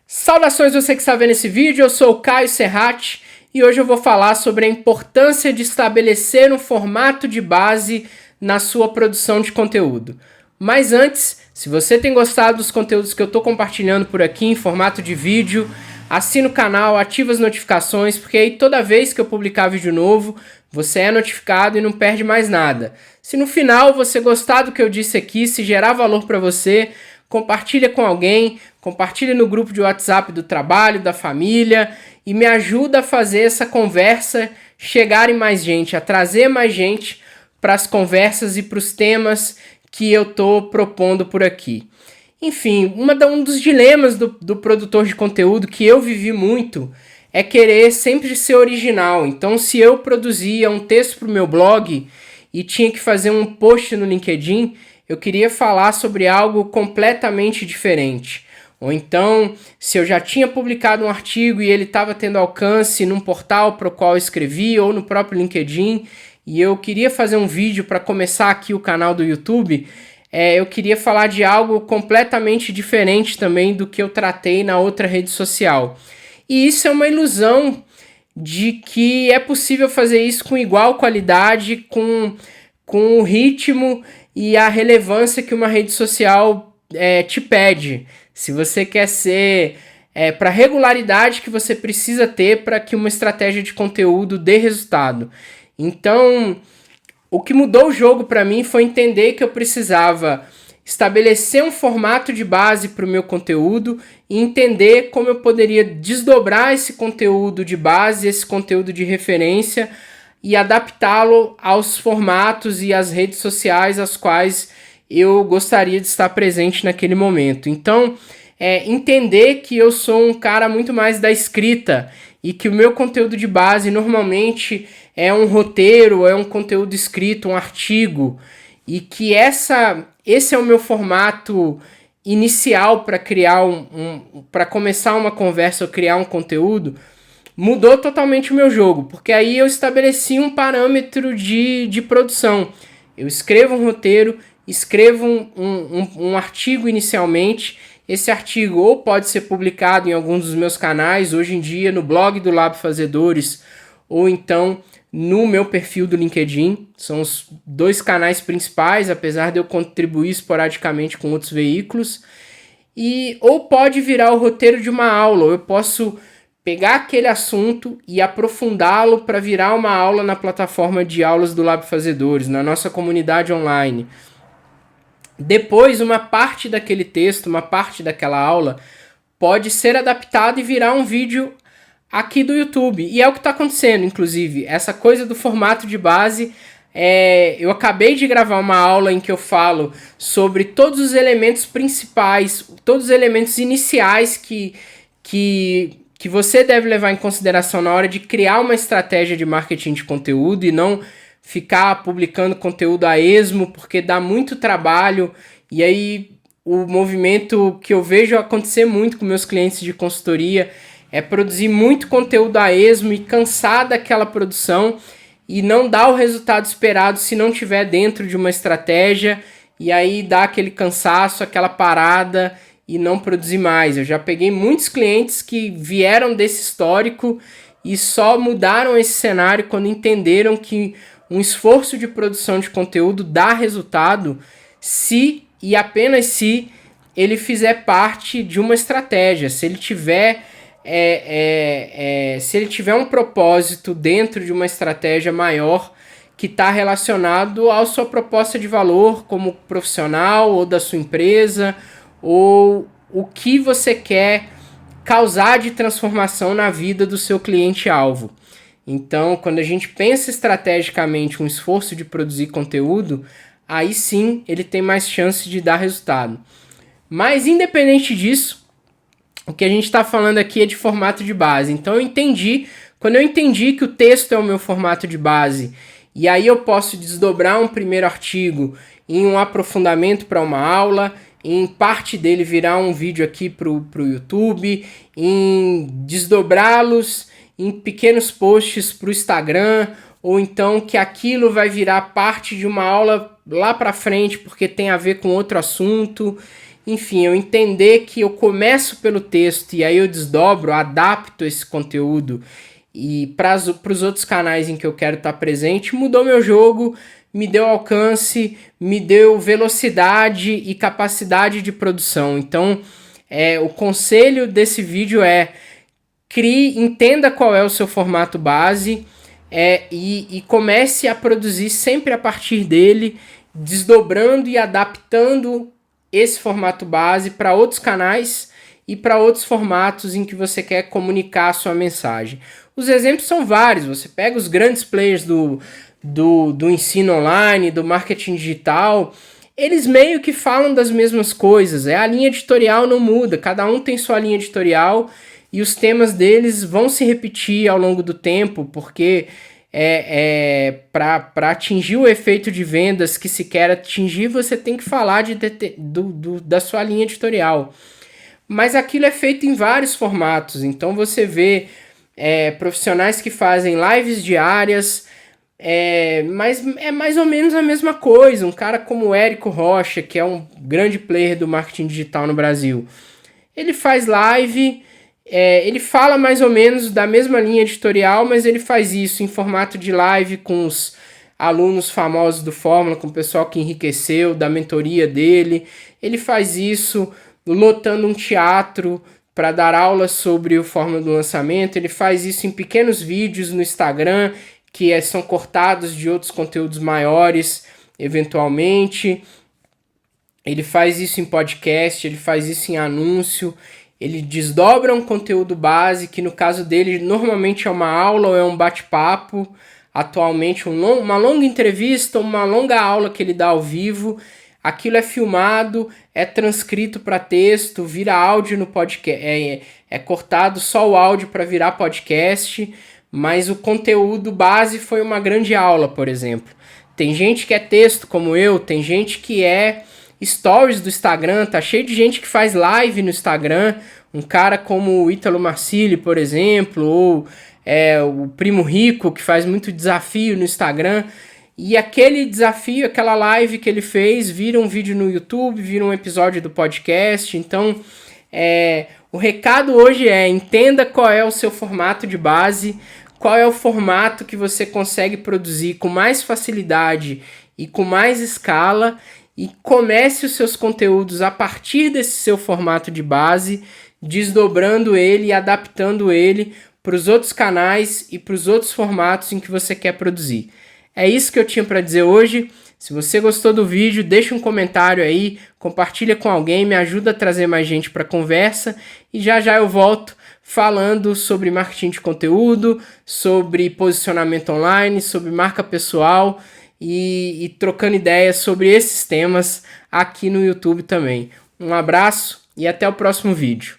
Saudações você que está vendo esse vídeo, eu sou o Caio Serratti e hoje eu vou falar sobre a importância de estabelecer um formato de base na sua produção de conteúdo. Mas antes, se você tem gostado dos conteúdos que eu estou compartilhando por aqui em formato de vídeo, assina o canal, ativa as notificações, porque aí toda vez que eu publicar vídeo novo, você é notificado e não perde mais nada. Se no final você gostar do que eu disse aqui, se gerar valor para você, compartilha com alguém, compartilha no grupo de WhatsApp do trabalho, da família e me ajuda a fazer essa conversa chegar em mais gente, a trazer mais gente para as conversas e para os temas que eu estou propondo por aqui. Enfim, um dos dilemas do produtor de conteúdo que eu vivi muito é querer sempre ser original. Então, se eu produzia um texto para o meu blog e tinha que fazer um post no LinkedIn, eu queria falar sobre algo completamente diferente. Ou então, se eu já tinha publicado um artigo e ele estava tendo alcance num portal para o qual eu escrevi ou no próprio LinkedIn e eu queria fazer um vídeo para começar aqui o canal do YouTube, eu queria falar de algo completamente diferente também do que eu tratei na outra rede social. E isso é uma ilusão de que é possível fazer isso com igual qualidade, com o ritmo e a relevância que uma rede social te pede. Se você quer ser para a regularidade que você precisa ter para que uma estratégia de conteúdo dê resultado. Então, o que mudou o jogo para mim foi entender que eu precisava estabelecer um formato de base para o meu conteúdo e entender como eu poderia desdobrar esse conteúdo de base, esse conteúdo de referência e adaptá-lo aos formatos e às redes sociais às quais eu gostaria de estar presente naquele momento. Então, entender que eu sou um cara muito mais da escrita e que o meu conteúdo de base normalmente é um roteiro, é um conteúdo escrito, um artigo, e que esse é o meu formato inicial para criar para começar uma conversa ou criar um conteúdo, mudou totalmente o meu jogo, porque aí eu estabeleci um parâmetro de produção. Eu escrevo um roteiro, escrevo um artigo inicialmente. Esse artigo ou pode ser publicado em alguns dos meus canais, hoje em dia no blog do Lab Fazedores, ou então no meu perfil do LinkedIn. São os dois canais principais, apesar de eu contribuir esporadicamente com outros veículos. Ou pode virar o roteiro de uma aula, ou eu posso pegar aquele assunto e aprofundá-lo para virar uma aula na plataforma de aulas do Lab Fazedores, na nossa comunidade online. Depois, uma parte daquele texto, uma parte daquela aula, pode ser adaptada e virar um vídeo aqui do YouTube. E é o que está acontecendo, inclusive. Essa coisa do formato de base, eu acabei de gravar uma aula em que eu falo sobre todos os elementos principais, todos os elementos iniciais que você deve levar em consideração na hora de criar uma estratégia de marketing de conteúdo e não ficar publicando conteúdo a esmo, porque dá muito trabalho. E aí o movimento que eu vejo acontecer muito com meus clientes de consultoria é produzir muito conteúdo a esmo e cansar daquela produção e não dar o resultado esperado se não tiver dentro de uma estratégia, e aí dá aquele cansaço, aquela parada e não produzir mais. Eu já peguei muitos clientes que vieram desse histórico e só mudaram esse cenário quando entenderam que um esforço de produção de conteúdo dá resultado se e apenas se ele fizer parte de uma estratégia, se ele tiver um propósito dentro de uma estratégia maior que está relacionado à sua proposta de valor como profissional ou da sua empresa, ou o que você quer causar de transformação na vida do seu cliente-alvo. Então, quando a gente pensa estrategicamente um esforço de produzir conteúdo, aí sim ele tem mais chance de dar resultado. Mas, independente disso, o que a gente está falando aqui é de formato de base. Então, quando eu entendi que o texto é o meu formato de base, e aí eu posso desdobrar um primeiro artigo em um aprofundamento para uma aula, em parte dele virar um vídeo aqui para o YouTube, em desdobrá-los em pequenos posts para o Instagram, ou então que aquilo vai virar parte de uma aula lá para frente porque tem a ver com outro assunto. enfim, eu entender que eu começo pelo texto e aí eu desdobro, adapto esse conteúdo e para os outros canais em que eu quero estar presente, mudou meu jogo, me deu alcance, me deu velocidade e capacidade de produção. Então, o conselho desse vídeo é: entenda qual é o seu formato base e comece a produzir sempre a partir dele, desdobrando e adaptando esse formato base para outros canais e para outros formatos em que você quer comunicar a sua mensagem. Os exemplos são vários, você pega os grandes players do ensino online, do marketing digital, eles meio que falam das mesmas coisas, a linha editorial não muda, cada um tem sua linha editorial e os temas deles vão se repetir ao longo do tempo, porque para atingir o efeito de vendas que se quer atingir, você tem que falar da sua linha editorial. Mas aquilo é feito em vários formatos, então você vê profissionais que fazem lives diárias, mas é mais ou menos a mesma coisa. Um cara como o Érico Rocha, que é um grande player do marketing digital no Brasil, ele faz live, ele fala mais ou menos da mesma linha editorial, mas ele faz isso em formato de live com os alunos famosos do Fórmula, com o pessoal que enriqueceu, da mentoria dele. Ele faz isso lotando um teatro para dar aulas sobre o Fórmula do Lançamento. Ele faz isso em pequenos vídeos no Instagram, que são cortados de outros conteúdos maiores, eventualmente. Ele faz isso em podcast, ele faz isso em anúncio. Ele desdobra um conteúdo base, que no caso dele normalmente é uma aula ou é um bate-papo. Atualmente uma longa entrevista, uma longa aula que ele dá ao vivo. Aquilo é filmado, é transcrito para texto, vira áudio no podcast. É cortado só o áudio para virar podcast, mas o conteúdo base foi uma grande aula, por exemplo. Tem gente que é texto como eu, tem gente que é stories do Instagram, tá cheio de gente que faz live no Instagram, um cara como o Ítalo Marcilli, por exemplo, ou o Primo Rico, que faz muito desafio no Instagram, e aquele desafio, aquela live que ele fez, vira um vídeo no YouTube, vira um episódio do podcast. Então, o recado hoje entenda qual é o seu formato de base, qual é o formato que você consegue produzir com mais facilidade e com mais escala, e comece os seus conteúdos a partir desse seu formato de base, desdobrando ele e adaptando ele para os outros canais e para os outros formatos em que você quer produzir. É isso que eu tinha para dizer hoje. Se você gostou do vídeo, deixa um comentário aí, compartilha com alguém, me ajuda a trazer mais gente para a conversa, e já já eu volto falando sobre marketing de conteúdo, sobre posicionamento online, sobre marca pessoal e trocando ideias sobre esses temas aqui no YouTube também. Um abraço e até o próximo vídeo.